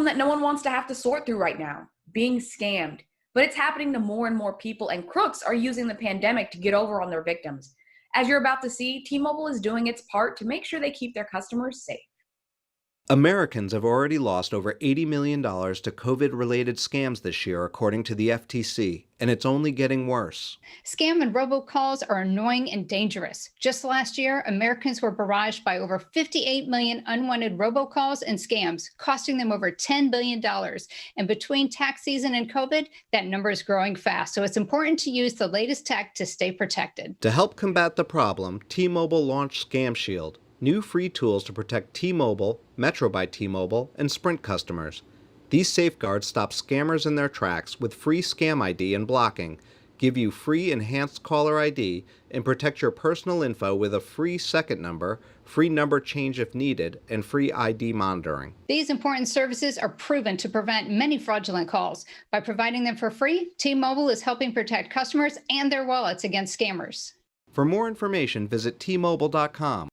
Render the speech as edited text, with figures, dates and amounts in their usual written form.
problem that no one wants to have to sort through right now, being scammed. But it's happening to more and more people, and crooks are using the pandemic to get over on their victims. As you're about to see, T-Mobile is doing its part to make sure they keep their customers safe. Americans have already lost over $80 million to COVID-related scams this year, according to the FTC, and it's only getting worse. Scam and robocalls are annoying and dangerous. Just last year, Americans were barraged by over 58 million unwanted robocalls and scams, costing them over $10 billion. And between tax season and COVID, that number is growing fast. So it's important to use the latest tech to stay protected. To help combat the problem, T-Mobile launched Scam Shield, new free tools to protect T-Mobile, Metro by T-Mobile, and Sprint customers. These safeguards stop scammers in their tracks with free Scam ID and blocking, give you free enhanced caller ID, and protect your personal info with a free second number, free number change if needed, and free ID monitoring. These important services are proven to prevent many fraudulent calls. By providing them for free, T-Mobile is helping protect customers and their wallets against scammers. For more information, visit T-Mobile.com.